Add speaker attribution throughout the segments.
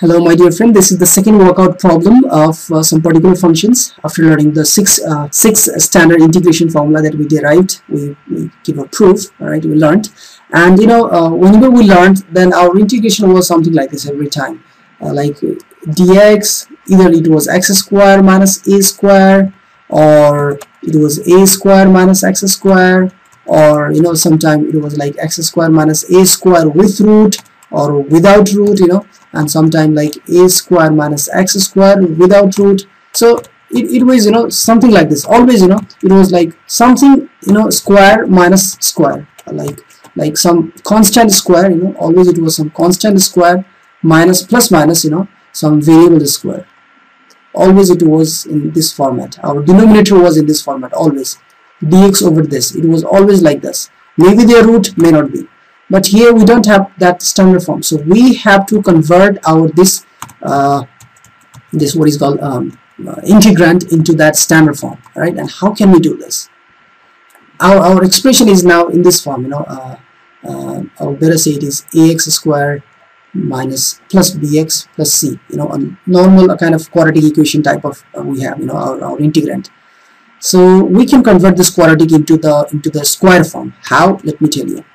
Speaker 1: Hello my dear friend, this is the second workout problem of some particular functions. After learning the six standard integration formula that we derived, we give a proof, alright, we learned. And whenever we learned, then our integration was something like this every time. Like dx, either it was x square minus a square, or it was a square minus x square, or sometimes it was like x square minus a square with root or without root, and sometimes like a square minus x square without root. So it was something like this. Always it was like something square minus square, like some constant square, always it was some constant square minus plus minus some variable square. Always it was in this format. Our denominator was in this format, always dx over this. It was always like this. Maybe their root, may not be, but here we don't have that standard form, so we have to convert our this what is called integrand into that standard form, right? And how can we do this? Our expression is now in this form, or better say it is ax square minus plus bx plus c, a normal kind of quadratic equation type of we have, our integrand. So we can convert this quadratic into the square form. How? Let me tell you.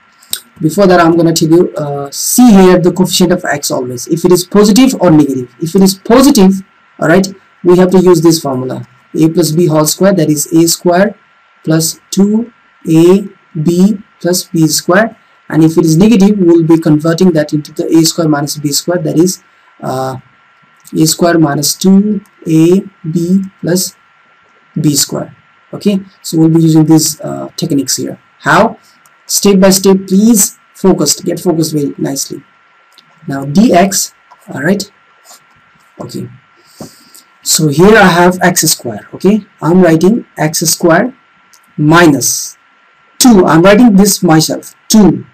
Speaker 1: Before that, I'm going to tell you, see here the coefficient of x always, if it is positive or negative. If it is positive, all right, we have to use this formula, a plus b whole square, that is a square plus 2ab plus b square. And if it is negative, we will be converting that into the a square minus b square, that is a square minus 2ab plus b square. Okay, so we'll be using these techniques here. How? Step by step, please get focused very nicely. Now dx, all right, okay, so here I have x square. Okay, I'm writing x square minus 2. I'm writing this myself, 2,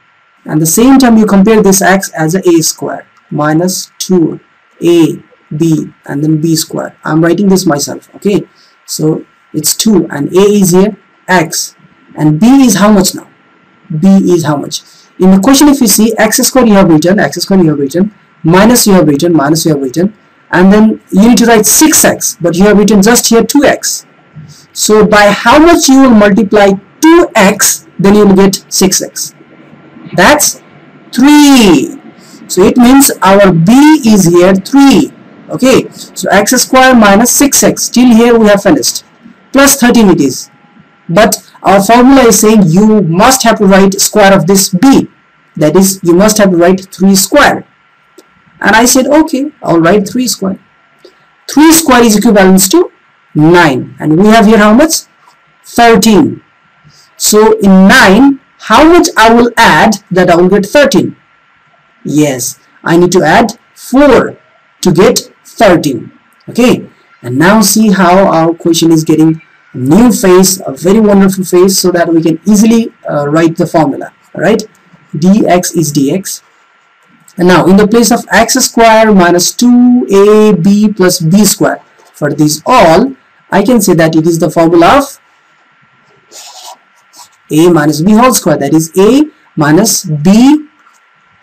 Speaker 1: and the same time you compare this x as a square minus 2ab and then b square. I'm writing this myself. Okay, so it's 2 and a is here, x, and b is how much now? B is how much? In the question, if you see x square you have written, minus you have written, and then you need to write 6x, but you have written just here 2x. So by how much you will multiply 2x, then you will get 6x. That's 3. So it means our b is here 3. Okay, so x square minus 6x, till here we have finished, plus 13 it is, but our formula is saying you must have to write square of this b, that is you must have to write 3 square. And I said okay, I'll write 3 square. 3 square is equivalent to 9, and we have here how much? 13. So in 9, how much I will add that I will get 13? Yes, I need to add 4 to get 13. Okay, and now see how our question is getting a new phase, a very wonderful phase, so that we can easily write the formula. All right, dx is dx, and now in the place of x square minus 2ab plus b square, for these all I can say that it is the formula of a minus b whole square, that is a minus b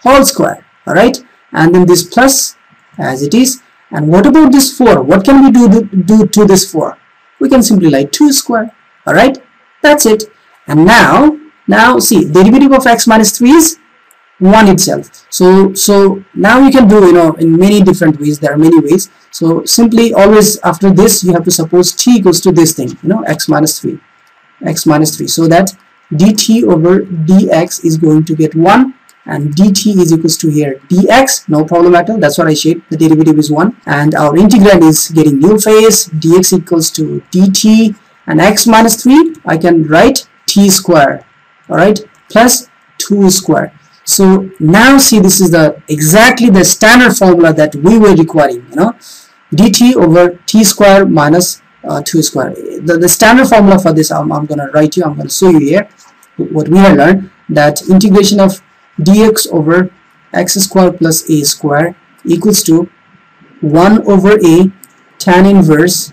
Speaker 1: whole square. All right, and then this plus as it is. And what about this 4? What can we do to this 4? We can simply write 2 square. All right, that's it. And now see, derivative of x minus 3 is 1 itself. So now you can do in many different ways. There are many ways. So simply always after this you have to suppose t equals to this thing, x minus 3, so that dt over dx is going to get 1, and dt is equals to here dx, no problem at all. That's what I shaped. The derivative is 1, and our integrand is getting new phase, dx equals to dt, and x minus 3 I can write t square, all right, plus 2 square. So now see, this is exactly the standard formula that we were requiring, dt over t square minus 2 square. The standard formula for this I'm going to write you, I'm going to show you here what we have learned, that integration of dx over x square plus a square equals to 1 over a tan inverse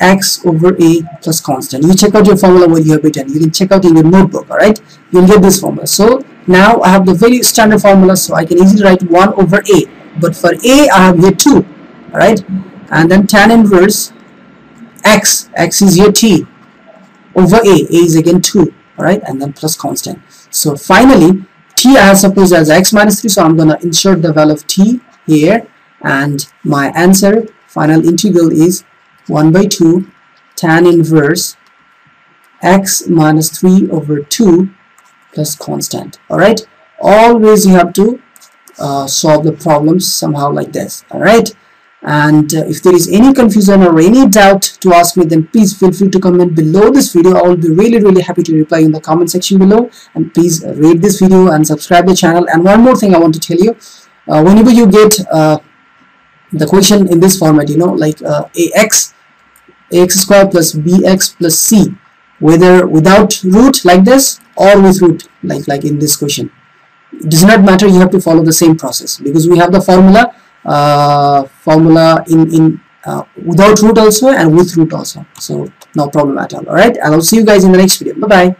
Speaker 1: x over a plus constant. You check out your formula what you have written. You can check out in your notebook. All right, you'll get this formula. So now I have the very standard formula, so I can easily write 1 over a. but for a I have here 2. All right, and then tan inverse x is here t over a is again 2. All right, and then plus constant. So finally t I have supposed as x minus 3, so I'm gonna insert the value of t here, and my answer final integral is 1 by 2 tan inverse x minus 3 over 2 plus constant. All right, always you have to solve the problems somehow like this. All right, and if there is any confusion or any doubt to ask me, then please feel free to comment below this video. I will be really happy to reply in the comment section below, and please rate this video and subscribe the channel. And one more thing I want to tell you, whenever you get the question in this format, you know, like ax square plus bx plus c, whether without root like this or with root like in this question, it does not matter, you have to follow the same process, because we have the formula in without root also and with root also, so no problem at all. All right, and I'll see you guys in the next video. Bye bye.